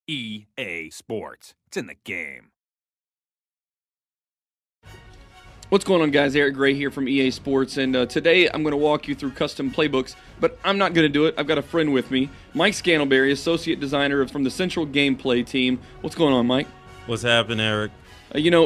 EA Sports. It's in the game. What's going on, guys? Eric Gray here from EA Sports, and today I'm going to walk you through custom playbooks, but I'm not going to do it. I've got a friend with me, Mike Scantleberry, Associate Designer from the Central Gameplay team. What's going on, Mike? What's happening, Eric?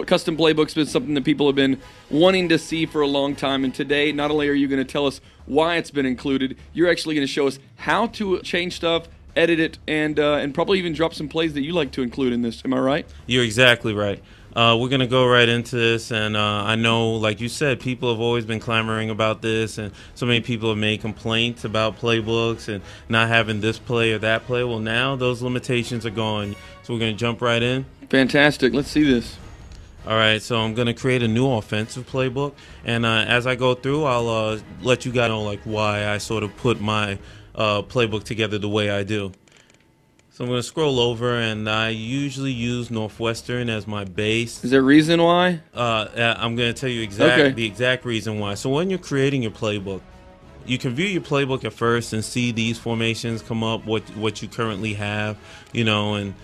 Custom playbooks has been something that people have been wanting to see for a long time, and today not only are you going to tell us why it's been included, you're actually going to show us how to change stuff, edit it, and probably even drop some plays that you like to include in this. Am I right? You're exactly right. We're going to go right into this, and I know, like you said, people have always been clamoring about this, and so many people have made complaints about playbooks and not having this play or that play. Well, now those limitations are gone, so we're going to jump right in. Fantastic. Let's see this. All right, so I'm going to create a new offensive playbook, and as I go through, I'll let you guys know like why I sort of put my playbook together the way I do. So I'm going to scroll over, and I usually use Northwestern as my base. Is there a reason why? I'm going to tell you the exact reason why. So when you're creating your playbook, you can view your playbook at first and see these formations come up, what you currently have, and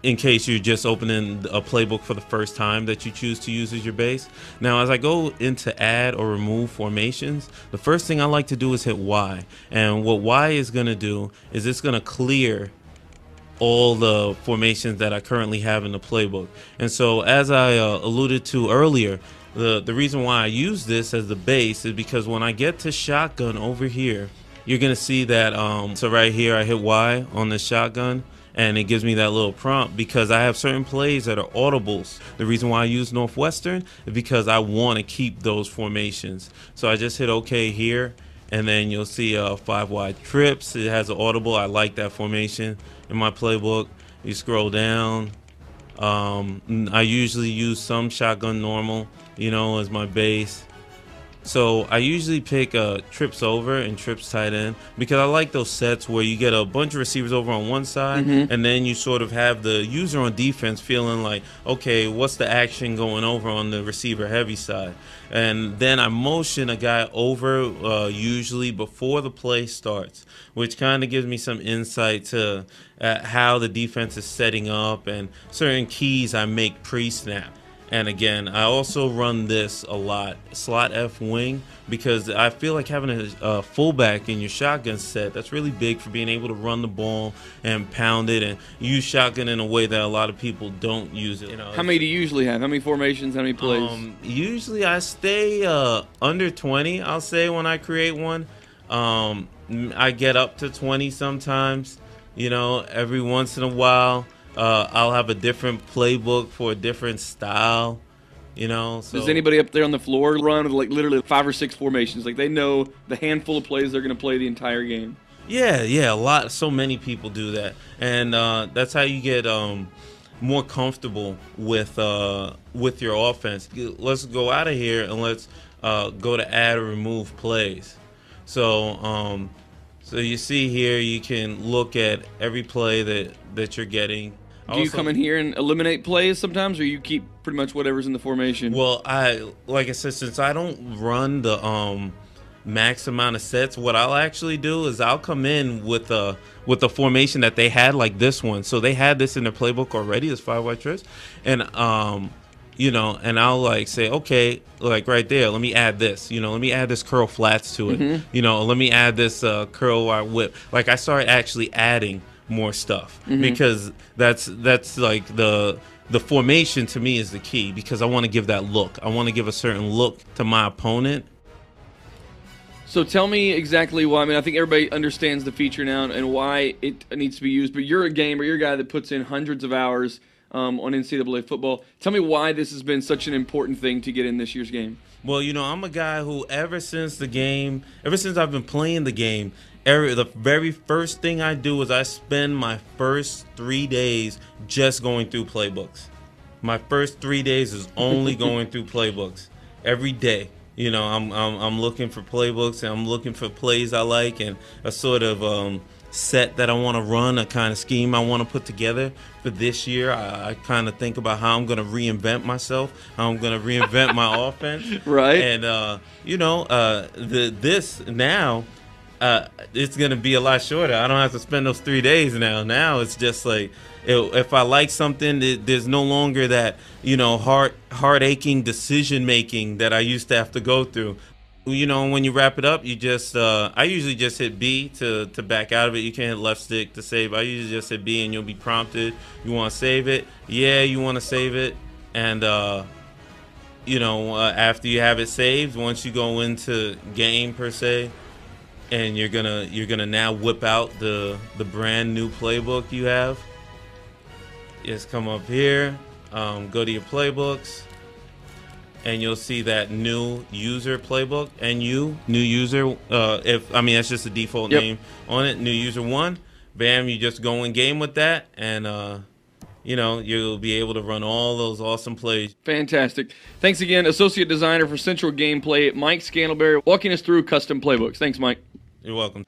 in case you're just opening a playbook for the first time that you choose to use as your base. Now, as I go into add or remove formations, the first thing I like to do is hit Y. And what Y is going to do is it's going to clear all the formations that I currently have in the playbook. And so, as I alluded to earlier, the reason why I use this as the base is because when I get to shotgun over here, you're going to see that, so right here I hit Y on the shotgun, and it gives me that little prompt because I have certain plays that are audibles. The reason why I use Northwestern is because I want to keep those formations. So I just hit OK here, and then you'll see 5 wide trips. It has an audible. I like that formation in my playbook. You scroll down. I usually use some shotgun normal, as my base. So I usually pick trips over and trips tight end because I like those sets where you get a bunch of receivers over on one side, and then you sort of have the user on defense feeling like, okay, what's the action going over on the receiver heavy side? And then I motion a guy over usually before the play starts, which kind of gives me some insight to how the defense is setting up and certain keys I make pre-snap. And again, I also run this a lot, slot F wing, because I feel like having a fullback in your shotgun set, that's really big for being able to run the ball and pound it and use shotgun in a way that a lot of people don't use it. How many do you usually have? How many formations? How many plays? Usually I stay under 20, I'll say, when I create one. I get up to 20 sometimes, every once in a while. I'll have a different playbook for a different style, So. Does anybody up there on the floor run with like literally 5 or 6 formations? Like they know the handful of plays they're going to play the entire game. Yeah, a lot. So many people do that, and that's how you get more comfortable with your offense. Let's go out of here and let's go to add or remove plays. So you see here, you can look at every play that you're getting. Do you come in here and eliminate plays sometimes, or you keep pretty much whatever's in the formation? Well, like I said, since I don't run the max amount of sets, what I'll actually do is I'll come in with the formation that they had, like this one. So they had this in their playbook already, this 5 wide trips, and and I'll like say, okay, like right there, let me add this, let me add this curl flats to it, let me add this curl wide whip. Like I started actually adding more stuff because that's like the formation to me is the key, because I want to give that look. I want to give a certain look to my opponent. So tell me exactly why. I think everybody understands the feature now and why it needs to be used, but you're a gamer, you're a guy that puts in hundreds of hours on NCAA football. Tell me why this has been such an important thing to get in this year's game. Well, I'm a guy who ever since I've been playing the game, the very first thing I do is I spend my first 3 days just going through playbooks. My first 3 days is only going through playbooks every day. I'm looking for playbooks, and I'm looking for plays I like and a sort of set that I want to run, a kind of scheme I want to put together for this year. I kind of think about how I'm going to reinvent myself, how I'm going to reinvent my offense. Right. And, this now, it's gonna be a lot shorter. I don't have to spend those 3 days now. Now it's just like if I like something, there's no longer that heart aching decision making that I used to have to go through. When you wrap it up, you just I usually just hit B to back out of it. You can hit left stick to save. I usually just hit B and you'll be prompted. You want to save it? Yeah, you want to save it, and after you have it saved, once you go into game per se, and you're gonna now whip out the brand new playbook you have. Just come up here, go to your playbooks, and you'll see that new user playbook. New user. That's just the default name on it. New user 1. Bam! You just go in game with that, and you'll be able to run all those awesome plays. Fantastic. Thanks again, Associate Designer for Central Gameplay, Mike Scantlebury, walking us through custom playbooks. Thanks, Mike. You're welcome.